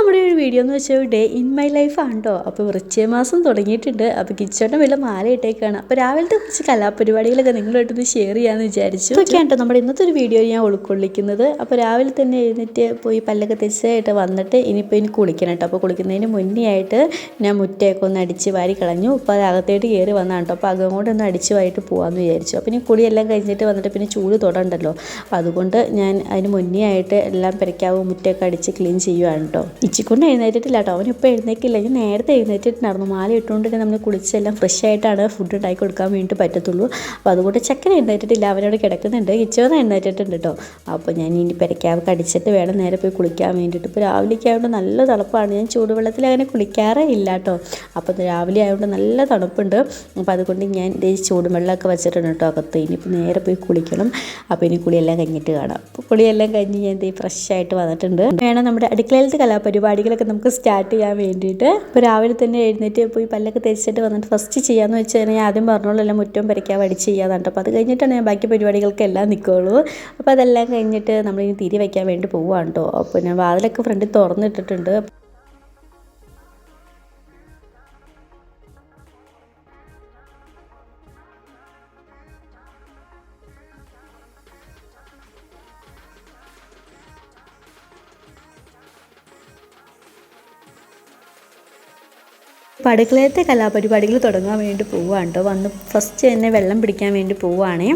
നമ്മുടെ ഒരു വീഡിയോ എന്ന് വെച്ചാൽ ഡേ ഇൻ മൈ ലൈഫ് ആണ് കേട്ടോ. അപ്പോൾ വൃശ്ചികമാസം തുടങ്ങിയിട്ടുണ്ട്. അപ്പോൾ കിച്ചോടെ വല്ല മാല ഇട്ടേക്കാണ്. അപ്പോൾ രാവിലത്തെ കുറച്ച് കലാപരിപാടികളൊക്കെ നിങ്ങളായിട്ടൊന്ന് ഷെയർ ചെയ്യാമെന്ന് വിചാരിച്ചു. ഓക്കെയാണ് കേട്ടോ നമ്മുടെ ഇന്നത്തെ ഒരു വീഡിയോ ഞാൻ ഉൾക്കൊള്ളിക്കുന്നത്. അപ്പോൾ രാവിലെ തന്നെ എഴുന്നേറ്റ് പോയി പല്ലൊക്കെ തെച്ചായിട്ട് വന്നിട്ട് ഇനി കുളിക്കണം കേട്ടോ. അപ്പോൾ കുളിക്കുന്നതിന് മുന്നേ ആയിട്ട് ഞാൻ മുറ്റയൊക്കെ ഒന്ന് അടിച്ച് വാരി കളഞ്ഞു. അപ്പോൾ അത് അകത്തേട്ട് കയറി വന്നതാണ് കേട്ടോ. അപ്പോൾ അകം കൊണ്ട് ഒന്ന് അടിച്ച് വാരിട്ട് പോകാമെന്ന് വിചാരിച്ചു. അപ്പോൾ ഇനി കുളിയെല്ലാം കഴിഞ്ഞിട്ട് വന്നിട്ട് പിന്നെ ചൂട് തൊടണ്ടല്ലോ. അപ്പോൾ അതുകൊണ്ട് ഞാൻ അതിന് മുന്നേ ആയിട്ട് എല്ലാം പെരക്കാവും മുറ്റമൊക്കെ അടിച്ച് ക്ലീൻ ചെയ്യുവാണ് കേട്ടോ. ഇച്ചിക്കൊണ്ട് എഴുന്നേറ്റിട്ടില്ല കേട്ടോ. അവനിപ്പോൾ എഴുന്നേക്കില്ല. ഞാൻ നേരത്തെ എഴുന്നേറ്റിട്ടുണ്ടായിരുന്നു. മാല ഇട്ടുകൊണ്ട് തന്നെ നമ്മൾ കുളിച്ചെല്ലാം ഫ്രഷ് ആയിട്ടാണ് ഫുഡ് ഉണ്ടാക്കി കൊടുക്കാൻ വേണ്ടിയിട്ട് പറ്റത്തുള്ളൂ. അപ്പോൾ അതുകൊണ്ട് ചെക്കൻ എഴുന്നേറ്റിട്ടില്ല. അവനോട് കിടക്കുന്നുണ്ട്. കിച്ചോന്ന് എഴുന്നേറ്റിട്ടുണ്ട് കേട്ടോ. അപ്പോൾ ഞാൻ ഇനി പെരക്കാവൊക്കെ അടിച്ചിട്ട് വേണം നേരെ പോയി കുളിക്കാൻ വേണ്ടിയിട്ട്. ഇപ്പോൾ രാവിലേക്ക് ആയതുകൊണ്ട് നല്ല തണുപ്പാണ്. ഞാൻ ചൂടുവെള്ളത്തിൽ അങ്ങനെ കുളിക്കാറേ ഇല്ല കേട്ടോ. അപ്പോൾ രാവിലെ ആയതുകൊണ്ട് നല്ല തണുപ്പുണ്ട്. അപ്പോൾ അതുകൊണ്ട് ഞാൻ ചൂടുവെള്ളമൊക്കെ വെച്ചിട്ടുണ്ട് കേട്ടോ അകത്ത്. ഇനിയിപ്പോൾ നേരെ പോയി കുളിക്കണം. അപ്പോൾ ഇനി കുളിയെല്ലാം കഴിഞ്ഞിട്ട് കാണാം. അപ്പോൾ കുളിയെല്ലാം കഴിഞ്ഞ് ഞാൻ ഫ്രഷ് ആയിട്ട് വന്നിട്ടുണ്ട്. വേണം നമ്മുടെ അടുക്കളയിലത്തെ കലാപരിപാടികളൊക്കെ നമുക്ക് സ്റ്റാർട്ട് ചെയ്യാൻ വേണ്ടിയിട്ട്. ഇപ്പോൾ രാവിലെ തന്നെ എഴുന്നേറ്റ് പോയി പല്ലൊക്കെ തേച്ചിട്ട് വന്നിട്ട് ഫസ്റ്റ് ചെയ്യാമെന്ന് വെച്ചാൽ ഞാൻ ആദ്യം പറഞ്ഞോളൂ എല്ലാം മുറ്റവും പെരയ്ക്കാൻ അടിച്ച് ചെയ്യാന്നുണ്ട്. അപ്പോൾ അത് കഴിഞ്ഞിട്ടാണ് ഞാൻ ബാക്കി പരിപാടികൾക്കെല്ലാം നിൽക്കുകയുള്ളൂ. അപ്പോൾ അതെല്ലാം കഴിഞ്ഞിട്ട് നമ്മളിനി തിരി വയ്ക്കാൻ വേണ്ടി പോവുകയാണ് കേട്ടോ. അപ്പോൾ ഞാൻ വാതിലൊക്കെ ഫ്രണ്ടിൽ തുറന്നിട്ടിട്ടുണ്ട്. അടുക്കളയത്തെ കലാപരിപാടികൾ തുടങ്ങാൻ വേണ്ടി പോവുകയാണ് കേട്ടോ. വന്ന് ഫസ്റ്റ് തന്നെ വെള്ളം പിടിക്കാൻ വേണ്ടി പോവുകയാണേ.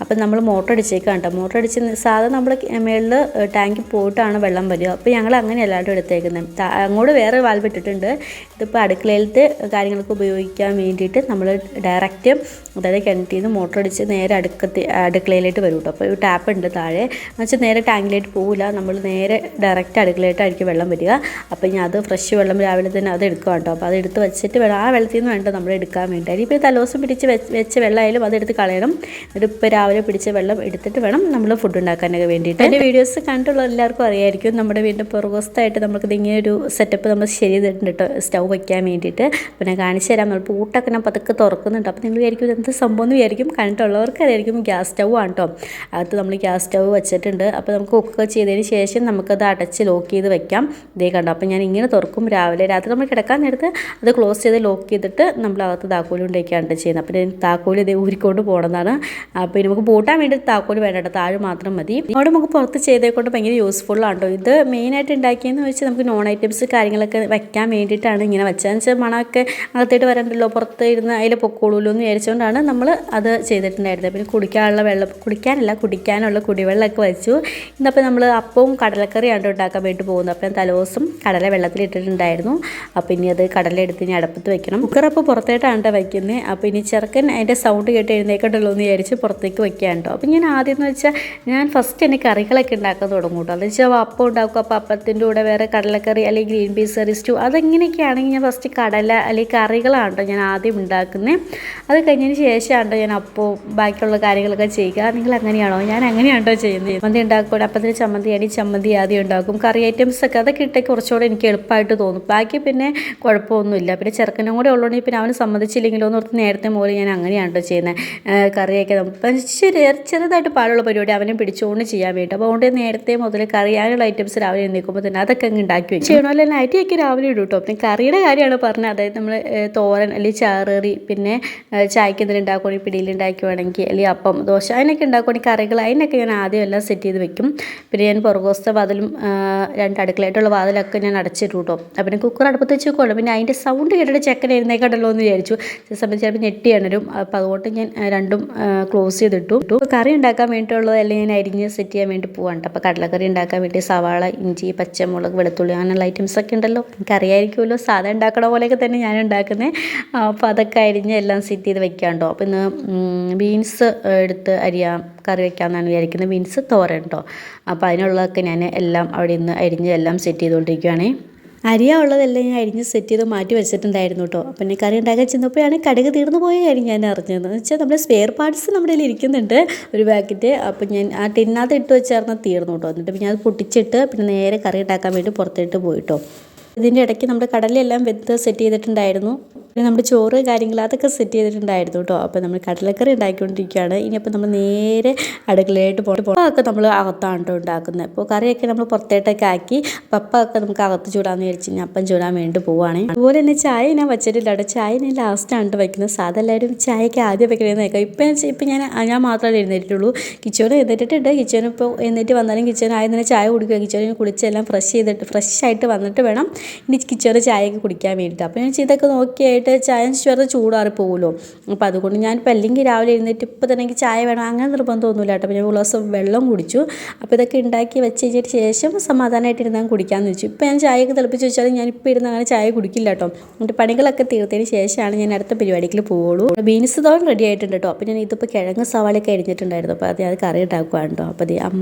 അപ്പം നമ്മൾ മോട്ടർ അടിച്ചേക്കാണ് കേട്ടോ. മോട്ടർ അടിച്ച് സാധാരണ നമ്മുടെ മേളിൽ ടാങ്കിൽ പോയിട്ടാണ് വെള്ളം വരിക. അപ്പോൾ ഞങ്ങൾ അങ്ങനെയല്ല കേട്ടോ എടുത്തേക്കുന്നത്. അങ്ങോട്ട് വേറെ വാൽവ് ഇട്ടിട്ടുണ്ട്. ഇതിപ്പോൾ അടുക്കളയിലത്തെ കാര്യങ്ങൾക്ക് ഉപയോഗിക്കാൻ വേണ്ടിയിട്ട് നമ്മൾ ഡയറക്റ്റ് അതായത് കിണറ്റിൽ നിന്ന് മോട്ടർ അടിച്ച് നേരെ അടുക്കളയിലേക്ക് വരും കേട്ടോ. അപ്പോൾ ഒരു ടാപ്പ് ഉണ്ട് താഴെ എന്ന് വെച്ചാൽ നേരെ ടാങ്കിലേക്ക് പോവില്ല. നമ്മൾ നേരെ ഡയറക്റ്റ് അടുക്കളയിലേക്കായിരിക്കും വെള്ളം വരിക. അപ്പോൾ ഞാൻ അത് ഫ്രഷ് വെള്ളം രാവിലെ തന്നെ അത് എടുക്കുക കേട്ടോ. അപ്പോൾ അത് എടുത്ത് വെച്ചിട്ട് വേണം ആ വെള്ളത്തിൽ നിന്ന് വേണ്ട നമ്മൾ എടുക്കാൻ വേണ്ടി. അതിനിപ്പോൾ തലേദിവസം പിടിച്ച് വെച്ച വെള്ളമായാലും അതെടുത്ത് കളയണം. എന്നിട്ട് ഇപ്പോൾ രാവിലെ പിടിച്ച വെള്ളം എടുത്തിട്ട് വേണം നമ്മൾ ഫുഡ് ഉണ്ടാക്കാനൊക്കെ വേണ്ടിയിട്ട്. എൻ്റെ വീഡിയോസ് കണ്ടുള്ള എല്ലാവർക്കും അറിയായിരിക്കും. നമ്മുടെ വീടിൻ്റെ പുറകുവശത്തായിട്ട് നമുക്കിത് ഇങ്ങനെ ഒരു സെറ്റപ്പ് നമ്മൾ ശരി ചെയ്തിട്ടുണ്ട് കേട്ടോ സ്റ്റൗ വയ്ക്കാൻ വേണ്ടിയിട്ട്. അപ്പോൾ ഞാൻ കാണിച്ചു തരാം. നമ്മൾ പൂട്ടൊക്കെ ഞാൻ പതുക്കെ തുറക്കുന്നുണ്ട്. അപ്പോൾ നിങ്ങൾ വിചാരിക്കും എന്ത് സംഭവം എന്ന് വിചാരിക്കും. കണ്ടിട്ടുള്ളവർക്ക് അറിയായിരിക്കും ഗ്യാസ് സ്റ്റൗ ആണ് കേട്ടോ. അകത്ത് നമ്മൾ ഗ്യാസ് സ്റ്റൗ വെച്ചിട്ടുണ്ട്. അപ്പോൾ നമുക്ക് കുക്കൊക്കെ ചെയ്തതിന് ശേഷം നമുക്കത് അടച്ച് ലോക്ക് ചെയ്ത് വെക്കാം. ഇതേ കണ്ടോ. അപ്പോൾ ഞാൻ ഇങ്ങനെ തുറക്കും. രാത്രി നമ്മൾ കിടക്കാൻ നേരത്ത് അത് ക്ലോസ് ചെയ്ത് ലോക്ക് ചെയ്തിട്ട് നമ്മളകത്ത് താക്കോലുകൊണ്ടൊക്കെയാണ് ചെയ്യുന്നത്. അപ്പോൾ ഞാൻ താക്കോൽ ഇത് ഊരിക്കൊണ്ട് പോകണമെന്നാണ്. അപ്പോൾ നമുക്ക് പൂട്ടാൻ വേണ്ടി താക്കോൽ വേണ്ട കേട്ടോ. താഴെ മാത്രം മതി. അവിടെ നമുക്ക് പുറത്ത് ചെയ്തേക്കൊണ്ട് ഭയങ്കര യൂസ്ഫുള്ളാണ് കേട്ടോ. ഇത് മെയിനായിട്ട് ഉണ്ടാക്കിയെന്ന് വെച്ചാൽ നമുക്ക് നോൺ ഐറ്റംസ് കാര്യങ്ങളൊക്കെ വെക്കാൻ വേണ്ടിയിട്ടാണ് ഇങ്ങനെ വെച്ചതെന്ന് വെച്ചാൽ മണമൊക്കെ അകത്തേട്ട് വരണ്ടല്ലോ. പുറത്ത് ഇരുന്ന് അതിൽ പൊക്കോളൂല്ലോ എന്ന് വിചാരിച്ചുകൊണ്ടാണ് നമ്മൾ അത് ചെയ്തിട്ടുണ്ടായിരുന്നത്. പിന്നെ കുടിക്കാനുള്ള കുടിവെള്ളമൊക്കെ വെച്ചു. ഇന്നപ്പോൾ നമ്മൾ അപ്പവും കടലക്കറിയാണ് ഉണ്ടാക്കാൻ വേണ്ടി പോകുന്നത്. അപ്പം ഞാൻ തലേദിവസം കടല വെള്ളത്തിലിട്ടിട്ടുണ്ടായിരുന്നു. അപ്പോൾ ഇനി അത് കടല എടുത്ത് ഇനി അടുപ്പത്ത് വെക്കണം. കുക്കറപ്പോൾ പുറത്തേട്ടാണ് വയ്ക്കുന്നത്. അപ്പോൾ ഇനി ചെറുക്കൻ അതിൻ്റെ സൗണ്ട് കേട്ട് എഴുന്നേക്കണ്ടല്ലോ എന്ന് വിചാരിച്ച് പുറത്തേക്ക് വയ്ക്കുകയാണ് കേട്ടോ. അപ്പോൾ ഞാൻ ആദ്യം എന്ന് വെച്ചാൽ ഞാൻ ഫസ്റ്റ് തന്നെ കറികളൊക്കെ ഉണ്ടാക്കാൻ തുടങ്ങും കേട്ടോ. എന്ന് വെച്ചാൽ അപ്പം ഉണ്ടാക്കും. അപ്പോൾ അപ്പത്തിൻ്റെ കൂടെ വേറെ കടലക്കറി അല്ലെങ്കിൽ ഗ്രീൻ പീസ് കറി സ്റ്റൂ അതെങ്ങനെയൊക്കെയാണെങ്കിൽ ഞാൻ ഫസ്റ്റ് കടല അല്ലെങ്കിൽ കറികളാണ് കേട്ടോ ഞാൻ ആദ്യം ഉണ്ടാക്കുന്നത്. അത് കഴിഞ്ഞതിന് ശേഷമാണ് ഞാൻ അപ്പോൾ ബാക്കിയുള്ള കാര്യങ്ങളൊക്കെ ചെയ്യുക. നിങ്ങൾ അങ്ങനെയാണോ? ഞാൻ അങ്ങനെയാണ് കേട്ടോ ചെയ്യുന്നത്. ചമ്മന്തി ഉണ്ടാക്കും. അപ്പത്തിന് ചമ്മന്തി ആദ്യം ഉണ്ടാക്കും. കറി ഐറ്റംസ് ഒക്കെ അതൊക്കെ ഇട്ടേക്ക് കുറച്ചുകൂടെ എനിക്ക് എളുപ്പമായിട്ട് തോന്നും. ബാക്കി പിന്നെ കുഴപ്പമൊന്നുമില്ല. പിന്നെ ചെറുക്കനും കൂടെ ഉള്ളതുകൊണ്ട് പിന്നെ അവന് സമ്മതിച്ചില്ലെങ്കിലോ എന്ന് ഓർത്ത് നേരത്തെ മുതൽ ഞാൻ അങ്ങനെയാണ് കേട്ടോ ചെയ്യുന്നത്. കറിയൊക്കെ ചെറുതായിട്ട് പാടുള്ള പരിപാടി അവനെ പിടിച്ചുകൊണ്ട് ചെയ്യാൻ വേണ്ടി. അപ്പോൾ അതുകൊണ്ട് നേരത്തെ മുതൽ കറിയാനുള്ള ഐറ്റംസ് രാവിലെ എഴുന്നേൽക്കുമ്പോൾ തന്നെ അതൊക്കെ അങ്ങ് ഉണ്ടാക്കി വെക്കും. ചെയ്യണമല്ലോ നൈറ്റിയൊക്കെ രാവിലെ ഇടും കേട്ടോ. പിന്നെ കറിയുടെ കാര്യമാണ് പറഞ്ഞത്. അതായത് നമ്മൾ തോരൻ അല്ലെങ്കിൽ ചാററി പിന്നെ ചായക്ക് എന്തെങ്കിലും ഉണ്ടാക്കുകയാണെങ്കിൽ പിടിയിൽ ഉണ്ടാക്കുവാണെങ്കിൽ അല്ലെങ്കിൽ അപ്പം ദോശ അതിനൊക്കെ ഉണ്ടാക്കുകയാണെങ്കിൽ കറികൾ അതിനൊക്കെ ഞാൻ ആദ്യം എല്ലാം സെറ്റ് ചെയ്ത് വെക്കും. പിന്നെ ഞാൻ പുറകുവശത്തെ വാതിലും 2 അടുക്കളയായിട്ടുള്ള വാതിലൊക്കെ ഞാൻ അടച്ചിട്ടു കേട്ടോ. പിന്നെ കുക്കർ അടുപ്പത്ത് വെച്ച് വെക്കുള്ളൂ. പിന്നെ അതിൻ്റെ സൗണ്ട് കേട്ടിട്ട് ചെക്കൻ എഴുന്നേക്കണ്ടല്ലോ എന്ന് വിചാരിച്ചു. ചില സമയത്ത് ചിലപ്പോൾ ഞെട്ടിയാണരും. അപ്പോൾ അതുകൊണ്ട് ഞാൻ രണ്ടും ക്ലോസ് ചെയ്തിട്ടു. കറി ഉണ്ടാക്കാൻ വേണ്ടിയിട്ടുള്ളതെല്ലാം ഞാൻ അരിഞ്ഞ് സെറ്റ് ചെയ്യാൻ വേണ്ടി പോവാണ്. അപ്പോൾ കടലക്കറി ഉണ്ടാക്കാൻ വേണ്ടി സവാള, ഇഞ്ചി, പച്ചമുളക്, വെളുത്തുള്ളി അങ്ങനെയുള്ള ഐറ്റംസൊക്കെ ഉണ്ടല്ലോ. എനിക്കറിയായിരിക്കുമല്ലോ. സാധാ ഉണ്ടാക്കണ പോലെയൊക്കെ തന്നെ ഞാൻ ഉണ്ടാക്കുന്നത്. അപ്പോൾ അതൊക്കെ അരിഞ്ഞ് എല്ലാം സെറ്റ് ചെയ്ത് വെക്കാണ്ടോ. അപ്പോൾ ഇന്ന് ബീൻസ് എടുത്ത് കറി വെക്കാമെന്നാണ് വിചാരിക്കുന്നത്. ബീൻസ് തോരൻ കേട്ടോ. അപ്പോൾ അതിനുള്ളതൊക്കെ ഞാൻ എല്ലാം അവിടെ നിന്ന് അരിഞ്ഞ് എല്ലാം സെറ്റ് ചെയ്തുകൊണ്ടിരിക്കുകയാണേ. ഉള്ളതെല്ലാം ഞാൻ അരിഞ്ഞ് സെറ്റ് ചെയ്ത് മാറ്റി വെച്ചിട്ടുണ്ടായിരുന്നു കേട്ടോ. പിന്നെ കറി ഉണ്ടാക്കാൻ ചെന്നപ്പോഴാണ് കടുക് തീർന്നു പോയ കാര്യം ഞാൻ അറിഞ്ഞതെന്ന് വെച്ചാൽ നമ്മുടെ സ്പെയർ പാർട്സ് നമ്മുടെ കയ്യിൽ ഇരിക്കുന്നുണ്ട് ഒരു പാക്കറ്റ്. അപ്പോൾ ഞാൻ ആ ടിന്നകത്ത് ഇട്ട് വെച്ചായിരുന്നു തീർന്നു കേട്ടോ. എന്നിട്ട് പിന്നെ അത് പൊട്ടിച്ചിട്ട് പിന്നെ നേരെ കറി ഉണ്ടാക്കാൻ വേണ്ടി പുറത്തിട്ട് പോയിട്ടോ. ഇതിൻ്റെ ഇടയ്ക്ക് നമ്മുടെ കടലയെല്ലാം വെത്ത് സെറ്റ് ചെയ്തിട്ടുണ്ടായിരുന്നു. പിന്നെ നമ്മുടെ ചോറ് കാര്യങ്ങൾ അതൊക്കെ സെറ്റ് ചെയ്തിട്ടുണ്ടായിരുന്നു കേട്ടോ. അപ്പോൾ നമ്മൾ കടലക്കറി ഉണ്ടാക്കിക്കൊണ്ടിരിക്കുകയാണ്. ഇനിയിപ്പോൾ നമ്മൾ നേരെ അടുക്കളയായിട്ട് ഒക്കെ നമ്മൾ അകത്താണ് കേട്ടോ ഉണ്ടാക്കുന്നത്. അപ്പോൾ കറിയൊക്കെ നമ്മൾ പുറത്തേട്ടൊക്കെ ആക്കി പപ്പൊക്കെ നമുക്ക് അകത്ത് ചൂടാന്ന് വിചാരിച്ച് ഞാൻ അപ്പം ചൂടാൻ വേണ്ടി പോവുകയാണ്. അതുപോലെ തന്നെ ചായ ഞാൻ വെച്ചിട്ടില്ല കേട്ടോ. ചായ ഞാൻ ലാസ്റ്റാണ് വയ്ക്കുന്നത്. സാധാ എല്ലാവരും ചായയൊക്കെ ആദ്യം വെക്കണമെന്ന് കേൾക്കാം. ഇപ്പം ഞാൻ മാത്രമേ എഴുന്നേറ്റുള്ളൂ. കിച്ചോന് എഴുന്നേറ്റിട്ടുണ്ട്. കിച്ചോന് ഇപ്പോൾ എഴുന്നേറ്റ് വന്നാലും കിച്ചോന് ആദ്യം തന്നെ ചായ കുടിക്കുക. കിച്ചോന് കുളിച്ചെല്ലാം ഫ്രഷ് ആയിട്ട് വന്നിട്ട് വേണം ഇനി കിച്ചോന് ചായയൊക്കെ കുടിക്കാൻ വേണ്ടിയിട്ട്. അപ്പോൾ ഞാൻ ഇതൊക്കെ നോക്കിയായിട്ട് ചായ വെറുതെ ചൂടാറി പോകുമല്ലോ. അപ്പോൾ അതുകൊണ്ട് ഞാനിപ്പോൾ അല്ലെങ്കിൽ രാവിലെ എഴുന്നേറ്റ് ഇപ്പോൾ തന്നെ എനിക്ക് ചായ വേണം അങ്ങനെ നിർബന്ധമൊന്നുമില്ല കേട്ടോ. അപ്പോൾ ഞാൻ ഒരു ഗ്ലാസ് വെള്ളം കുടിച്ചു. അപ്പോൾ ഇതൊക്കെ ഉണ്ടാക്കി വെച്ച് കഴിഞ്ഞിട്ട് ശേഷം സമാധാനമായിട്ട് ഇരുന്നാൽ കുടിക്കാമെന്ന് വെച്ചു. ഇപ്പോൾ ഞാൻ ചായയൊക്കെ തിളപ്പിച്ച് വെച്ചാൽ ഞാനിപ്പോൾ ഇരുന്ന് അങ്ങനെ ചായ കുടിക്കില്ല കേട്ടോ. എന്നിട്ട് പണികളൊക്കെ തീർത്തതിന് ശേഷമാണ് ഞാൻ അടുത്ത പരിപാടിക്ക് പോവുള്ളൂ. ബീൻസ് തോരൻ റെഡി ആയിട്ടുണ്ട് കേട്ടോ. അപ്പോൾ ഞാൻ ഇതിപ്പോൾ കിഴങ്ങ് സവാളയൊക്കെ അരിഞ്ഞിട്ടുണ്ടായിരുന്നു. അപ്പോൾ അത് കറി ഉണ്ടാക്കുകയാണ് കേട്ടോ. അപ്പോൾ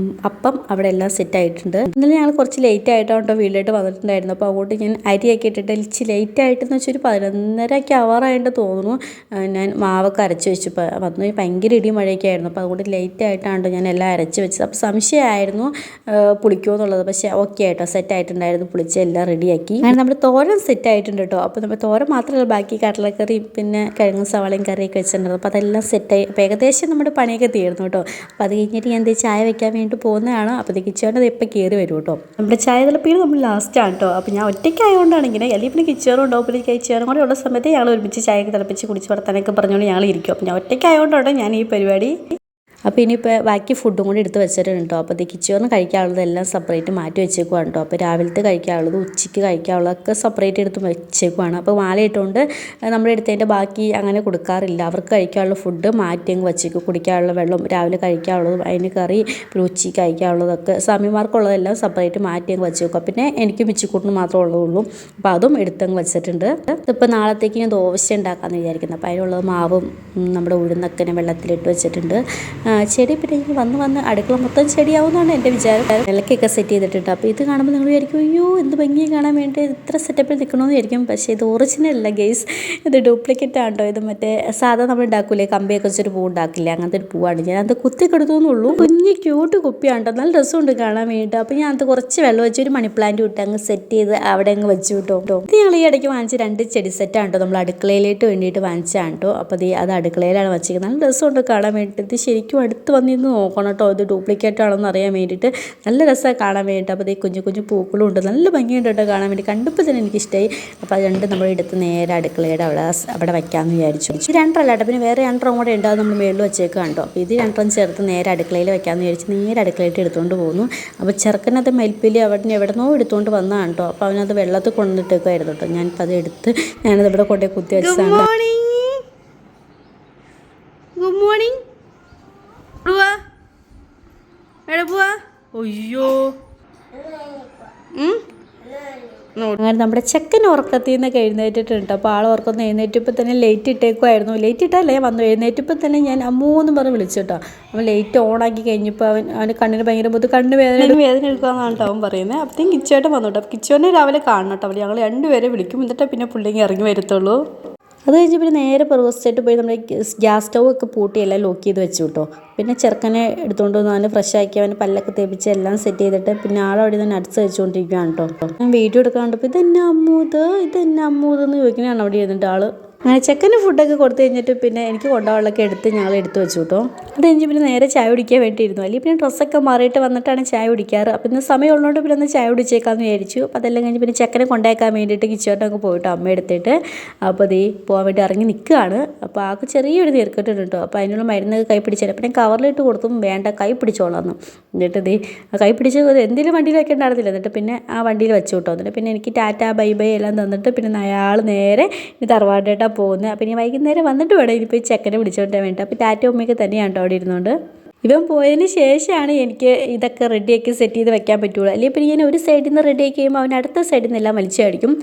അപ്പം അവിടെ എല്ലാം സെറ്റ് ആയിട്ടുണ്ട്. ഇന്നലെ ഞങ്ങൾ കുറച്ച് ലേറ്റ് ആയിട്ടാണ് കേട്ടോ വീട്ടിലോട്ട് വന്നിട്ടുണ്ടായിരുന്നു. അപ്പോൾ അങ്ങോട്ട് ഞാൻ അരിയൊക്കെ ഇട്ടിട്ട് ഇച്ചിരി ലേറ്റ് ആയിട്ടെന്ന് വെച്ചാൽ ഒരു 11:30 ആവാറായിട്ട് തോന്നുന്നു. ഞാൻ മാവൊക്കെ അരച്ച് വെച്ചു. വന്നു ഭയങ്കര ഇടി മഴയൊക്കെ ആയിരുന്നു. അപ്പോൾ അതുകൊണ്ട് ലേറ്റ് ആയിട്ടാണ് ഞാൻ എല്ലാം അരച്ച് വെച്ചത്. അപ്പോൾ സംശയമായിരുന്നു പുളിക്കുമോ എന്നുള്ളത്. പക്ഷേ ഓക്കെ ആയിട്ടോ, സെറ്റ് ആയിട്ടുണ്ടായിരുന്നു. പുളിച്ച് എല്ലാം റെഡിയാക്കി. അങ്ങനെ നമ്മുടെ തോരൻ സെറ്റ് ആയിട്ടുണ്ട് കേട്ടോ. അപ്പോൾ നമ്മൾ തോരൻ മാത്രമല്ല ബാക്കി കടലക്കറി പിന്നെ കിഴങ്ങും സവാളയും കറിയൊക്കെ വെച്ചിട്ടുണ്ടായിരുന്നു. അപ്പോൾ അതെല്ലാം സെറ്റായി. അപ്പോൾ ഏകദേശം നമ്മുടെ പണിയൊക്കെ തീർന്നു കേട്ടോ. അപ്പോൾ അത് കഴിഞ്ഞിട്ട് ഞാൻ എന്തെങ്കിലും ചായ വെക്കാൻ വേണ്ടി പോകുന്നതാണ്. അപ്പോൾ കിച്ചേണ്ടത് ഇപ്പോൾ കയറി വരും കേട്ടോ. നമ്മുടെ ചായ തിളപ്പിയിൽ നമ്മൾ ലാസ്റ്റാണ് കേട്ടോ. അപ്പോൾ ഞാൻ ഒറ്റയ്ക്കായതുകൊണ്ടാണെങ്കിൽ അല്ലെങ്കിൽ പിന്നെ കിച്ചേറും ഉണ്ടാവും. പിന്നെ കിച്ചേറും കൂടെ ഉള്ള സമയത്ത് ഞങ്ങൾ ഒരുമിച്ച് ചായയൊക്കെ തിളപ്പിച്ച് കുടിച്ച് വർത്താനൊക്കെ പറഞ്ഞുകൊണ്ട് ഞങ്ങൾ ഇരിക്കും. അപ്പോൾ ഞാൻ ഒറ്റയ്ക്കായതുകൊണ്ടാണ് ഞാൻ ഈ പരിപാടി. അപ്പോൾ ഇനിയിപ്പോൾ ബാക്കി ഫുഡും കൂടി എടുത്ത് വെച്ചിട്ടുണ്ട് കേട്ടോ. അപ്പോൾ കിച്ചോറിന് കഴിക്കാനുള്ളതെല്ലാം സെപ്പറേറ്റ് മാറ്റി വെച്ചേക്കുവാണ് കേട്ടോ. അപ്പോൾ രാവിലത്തെ കഴിക്കാനുള്ളത് ഉച്ചയ്ക്ക് കഴിക്കാനുള്ളതൊക്കെ സെപ്പറേറ്റ് എടുത്ത് വെച്ചേക്കുവാണ്. അപ്പോൾ മാലയിട്ടുകൊണ്ട് നമ്മുടെ എടുത്തതിൻ്റെ ബാക്കി അങ്ങനെ കൊടുക്കാറില്ല. അവർക്ക് കഴിക്കാനുള്ള ഫുഡ് മാറ്റി അങ്ങ് വെച്ചേക്കും. കുടിക്കാനുള്ള വെള്ളം രാവിലെ കഴിക്കാനുള്ളതും അതിന് കറി പിന്നെ ഉച്ചയ്ക്ക് കഴിക്കാനുള്ളതൊക്കെ സമയമാർക്കുള്ളതെല്ലാം സെപ്പറേറ്റ് മാറ്റി അങ്ങ് വെച്ചേക്കുക. പിന്നെ എനിക്ക് മിച്ചിക്കൂട്ടിന് മാത്രമേ ഉള്ളൂ. അപ്പോൾ അതും എടുത്തങ്ങ് വെച്ചിട്ടുണ്ട്. ഇപ്പോൾ നാളത്തേക്ക് ഞാൻ ദോശ ഉണ്ടാക്കാമെന്ന് വിചാരിക്കുന്നത്. അപ്പോൾ അതിനുള്ളത് മാവും നമ്മുടെ ഉഴുന്നൊക്കെ വെള്ളത്തിലിട്ട് വെച്ചിട്ടുണ്ട്. ചെടി പിന്നെ എനിക്ക് വന്ന് അടുക്കള മൊത്തം ചെടിയാവുമെന്നാണ് എൻ്റെ വിചാരം. വിളക്കൊക്കെ സെറ്റ് ചെയ്തിട്ടുണ്ട്. അപ്പോൾ ഇത് കാണുമ്പോൾ നിങ്ങൾ വിചാരിക്കും അയ്യോ എന്ത് ഭംഗിയെ കാണാൻ വേണ്ടി ഇത്ര സെറ്റപ്പിൽ നിൽക്കണമെന്ന് വിചാരിക്കും. പക്ഷേ ഇത് ഒറിജിനൽ അല്ല ഗൈസ്, ഇത് ഡ്യൂപ്ലിക്കേറ്റ് ആണ് കേട്ടോ. ഇത് മറ്റേ സാധാരണ നമ്മൾ ഉണ്ടാക്കൂലേ കമ്പിയൊക്കെ വെച്ചൊരു പൂ ഉണ്ടാക്കില്ലേ, അങ്ങനത്തെ ഒരു പൂവാണ്. ഞാൻ അത് കുത്തിക്കെടുത്തു എന്നുള്ളൂ. കുഞ്ഞ് ക്യൂട്ട് കുപ്പിയാണ് കേട്ടോ, നല്ല രസമുണ്ട് കാണാൻ വേണ്ടിയിട്ട്. അപ്പോൾ ഞാൻ അത് കുറച്ച് വെള്ളം വെച്ച് ഒരു മണി പ്ലാന്റ് വിട്ട് അങ്ങ് സെറ്റ് ചെയ്ത് അവിടെ അങ്ങ് വെച്ചു കേട്ടോ. ഇത് ഞങ്ങൾ ഈ ഇടയ്ക്ക് വാങ്ങിച്ച 2 ചെടി സെറ്റാണ് കേട്ടോ. നമ്മൾ അടുക്കളയിലേക്ക് വേണ്ടിയിട്ട് വാങ്ങിച്ചതാണ് കേട്ടോ. അപ്പോൾ അത് അടുക്കളയിലാണ് വെച്ചിരിക്കുന്നത്. നല്ല രസമുണ്ട് കാണാൻ വേണ്ടിയിട്ട്. ഇത് ശരിക്കും അടുത്ത് വന്നിരുന്ന് നോക്കണം കേട്ടോ, ഇത് ഡ്യൂപ്ലിക്കേറ്റ് ആണെന്ന് അറിയാൻ വേണ്ടിയിട്ട്. നല്ല രസമാണ് കാണാൻ വേണ്ടിയിട്ട്. അപ്പോൾ ഈ കുഞ്ഞു കുഞ്ഞു പൂക്കളും ഉണ്ട്, നല്ല ഭംഗിയുണ്ട് കേട്ടോ കാണാൻ വേണ്ടി. കണ്ടപ്പോൾ തന്നെ എനിക്കിഷ്ടമായി. അപ്പോൾ അത് 2 നമ്മൾ എടുത്ത് നേരെ അടുക്കളയുടെ അവിടെ വയ്ക്കാമെന്ന് വിചാരിച്ചു. 2 അല്ല കേട്ടോ, പിന്നെ വേറെ 2 കൂടെ ഉണ്ട്, അത് നമ്മൾ മേളിൽ വെച്ചേക്കാം കേട്ടോ. അപ്പോൾ ഇത് 2 ചേർത്ത് നേരെ അടുക്കളയിൽ വയ്ക്കാമെന്ന് വിചാരിച്ച് നേരെ അടുക്കളയിട്ട് എടുത്തുകൊണ്ട് പോകുന്നു. അപ്പോൾ ചെറുക്കനത് മെൽപ്പിൽ എവിടെന്നോ എടുത്തുകൊണ്ട് വന്നതാണ് കേട്ടോ. അപ്പോൾ അവനത് വെള്ളത്തിൽ കൊണ്ടിട്ടേക്കുമായിരുന്നു കേട്ടോ. ഞാനിപ്പോൾ അത് എടുത്ത് ഞാനത് ഇവിടെ കൊണ്ടുപോയി കുത്തി വെച്ചതാണ്. Good morning. എവിടെ പോവാ? അയ്യോ അങ്ങനെ നമ്മുടെ ചെക്കൻ ഉറക്കത്തിൽ നിന്നൊക്കെ എഴുന്നേറ്റിട്ടുണ്ട്. അപ്പോൾ ആൾ ഉറക്കം എഴുന്നേറ്റപ്പോൾ തന്നെ ലൈറ്റ് ഇട്ടേക്കുമായിരുന്നു. ലൈറ്റ് ഇട്ടല്ലേ വന്നു, എഴുന്നേറ്റപ്പോൾ തന്നെ ഞാൻ അമ്മൂന്ന് പറഞ്ഞ് വിളിച്ചു കേട്ടോ. അവൻ ലൈറ്റ് ഓണാക്കി കഴിഞ്ഞപ്പോൾ അവൻ്റെ കണ്ണിന് ഭയങ്കര കണ്ണ് വേദന എടുക്കാമെന്നാണ് കേട്ടോ അവൻ പറയുന്നത്. അപ്പോഴത്തേക്കും കിച്ചോട്ടൻ വന്നു കേട്ടോ. കിച്ചോനെ രാവിലെ കാണണം കേട്ടോ. ഞങ്ങൾ 2 പേരെ വിളിക്കും, എന്നിട്ട് പിന്നെ പുള്ളിങ്ങി ഇറങ്ങി വരത്തുള്ളൂ. അത് കഴിഞ്ഞ് പിന്നെ നേരെ പുറകുവശത്തായിട്ട് പോയി നമ്മുടെ ഗ്യാസ് സ്റ്റൗ ഒക്കെ പൂട്ടി എല്ലാം ലോക്ക് ചെയ്ത് വെച്ചു കേട്ടോ. പിന്നെ ചെറുക്കനെ എടുത്തുകൊണ്ട് വന്ന് അവന് ഫ്രഷ് ആക്കി അവന് പല്ലൊക്കെ തേപ്പിച്ച് എല്ലാം സെറ്റ് ചെയ്തിട്ട് പിന്നെ ആളവിടെ നിന്ന് നട്സ് വെച്ചുകൊണ്ടിരിക്കുകയാണ് കേട്ടോ. ഞാൻ വീഡിയോ എടുക്കാൻ കണ്ടപ്പോൾ ഇതെന്നെ അമ്മൂതെന്ന് ചോദിക്കുന്നതാണ് അവിടെ ഇരുന്നിട്ട് ആൾ. അങ്ങനെ ചെക്കന് ഫുഡൊക്കെ കൊടുത്തു കഴിഞ്ഞിട്ട് പിന്നെ എനിക്ക് കൊണ്ടുപോകാനുള്ളതൊക്കെ എടുത്ത് ഞങ്ങൾ എടുത്ത് വെച്ചു കേട്ടോ. അത് കഴിഞ്ഞ് പിന്നെ നേരെ ചായ കുടിക്കാൻ വേണ്ടിയിരുന്നു. അല്ലെങ്കിൽ പിന്നെ ഡ്രസ്സൊക്കെ മാറിയിട്ട് വന്നിട്ടാണ് ചായ കുടിക്കാറ്. അപ്പോൾ ഇന്ന് സമയമുള്ളതുകൊണ്ട് പിന്നെ ഒന്ന് ചായ കുടിച്ചേക്കാമെന്ന് വിചാരിച്ചു. അപ്പോൾ അതെല്ലാം കഴിഞ്ഞ് പിന്നെ ചെക്കനെ കൊണ്ടാക്കാൻ വേണ്ടിയിട്ട് കിച്ചോട്ടൊക്കെ പോയിട്ട് അമ്മ എടുത്തിട്ട് അപ്പോൾ അത് പോകാൻ വേണ്ടി ഇറങ്ങി നിൽക്കുകയാണ്. അപ്പോൾ ആൾക്ക് ചെറിയൊരു നീർക്കെട്ടുണ്ട് കേട്ടോ. അപ്പോൾ അതിനുള്ള മരുന്നൊക്കെ കൈ പിടിച്ചാൽ പിന്നെ കവറിലിട്ട് കൊടുത്തും വേണ്ട കൈ പിടിച്ചോളാന്ന്. എന്നിട്ട് കൈ പിടിച്ച് എന്തെങ്കിലും വണ്ടിയിൽ വെക്കേണ്ടായിരുന്നില്ല. എന്നിട്ട് പിന്നെ ആ വണ്ടിയിൽ വെച്ചു കേട്ടോ. എന്നിട്ട് പിന്നെ എനിക്ക് ടാറ്റ ബൈ ബൈ എല്ലാം തന്നിട്ട് പിന്നെ അയാൾ നേരെ ഈ തറവാട്ടേട്ടാ പോകുന്നത്. അപ്പോൾ ഇനി വൈകുന്നേരം വന്നിട്ട് വേണം ഇനിയിപ്പോൾ ഈ ചെക്കനെ പിടിച്ചോണ്ടാൻ വേണ്ടി. അപ്പോൾ ടാറ്റ ഉമ്മയൊക്കെ തന്നെയാണ് കേട്ടോ അവിടെ ഇരുന്നുകൊണ്ട്. ഇവൻ പോയതിന് ശേഷമാണ് എനിക്ക് ഇതൊക്കെ റെഡിയാക്കി സെറ്റ് ചെയ്ത് വെക്കാൻ പറ്റുള്ളൂ. അല്ലെങ്കിൽ പിന്നെ ഞാൻ ഒരു സൈഡിൽ നിന്ന് റെഡിയാക്കി കഴിയുമ്പോൾ അവൻ അടുത്ത സൈഡിൽ നിന്നെല്ലാം വലിച്ചടിക്കും.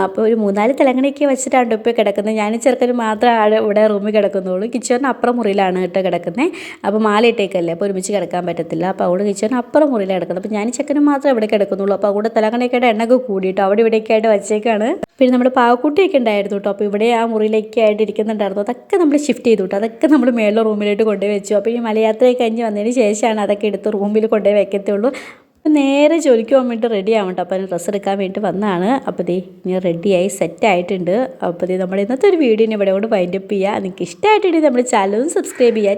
അപ്പോൾ ഒരു 3-4 തിലങ്ങണയൊക്കെ വെച്ചിട്ടാണ് ഇപ്പോൾ കിടക്കുന്നത്. ഞാൻ ചെറുക്കന് മാത്രമേ ഇവിടെ റൂമിൽ കിടക്കുന്നുള്ളൂ. കിച്ചണിന് അപ്പുറം മുറിയിലാണ് കേട്ടോ കിടക്കുന്നത്. അപ്പോൾ മാലയിട്ടേക്കല്ലേ, അപ്പോൾ ഒരുമിച്ച് കിടക്കാൻ പറ്റത്തില്ല. അപ്പോൾ അവിടെ കിച്ചണിന് അപ്പുറം മുറിയിലാണ് കിടക്കുന്നത്. അപ്പോൾ ഞാൻ ചെക്കന് മാത്രമേ ഇവിടെ കിടക്കുന്നുള്ളൂ. അപ്പോൾ അവിടെ തിലങ്ങണയൊക്കെ എണ്ണൊക്കെ കൂടിയിട്ടോ അവിടെ ഇവിടെയൊക്കെ ആയിട്ട് വെച്ചേക്കാണ്. പിന്നെ നമ്മുടെ പാവക്കുട്ടിയൊക്കെ ഉണ്ടായിരുന്നു കേട്ടോ. അപ്പോൾ ഇവിടെ ആ മുറിയിലേക്ക് ആയിട്ട് ഇരിക്കുന്നുണ്ടായിരുന്നു. അതൊക്കെ നമ്മൾ ഷിഫ്റ്റ് ചെയ്തു കേട്ടോ. അതൊക്കെ നമ്മൾ മേളിലെ റൂമിലോട്ട് കൊണ്ടുപോയി വെച്ചു. അപ്പോൾ ഈ മലയാത്രയൊക്കെ കഴിഞ്ഞ് വന്നതിന് ശേഷമാണ് അതൊക്കെ എടുത്ത് റൂമിൽ കൊണ്ടുപോയി വെക്കത്തുള്ളൂ. നേരെ ജോലിക്ക് പോകാൻ വേണ്ടി റെഡി ആവണ്ട. അപ്പോൾ ഡ്രസ്സ് എടുക്കാൻ വേണ്ടി വന്നതാണ്. അപ്പോൾ ദേ ഇനി റെഡിയായി സെറ്റായിട്ടുണ്ട്. അപ്പോൾ ദേ നമ്മുടെ ഇന്നത്തെ ഒരു വീഡിയോ ഇവിടെ കൊണ്ട് വൈൻഡപ്പ് ചെയ്യുക. നിങ്ങൾക്ക് ഇഷ്ടമായിട്ടുണ്ടെങ്കിൽ നമ്മുടെ ചാനലും സബ്സ്ക്രൈബ് ചെയ്യുക.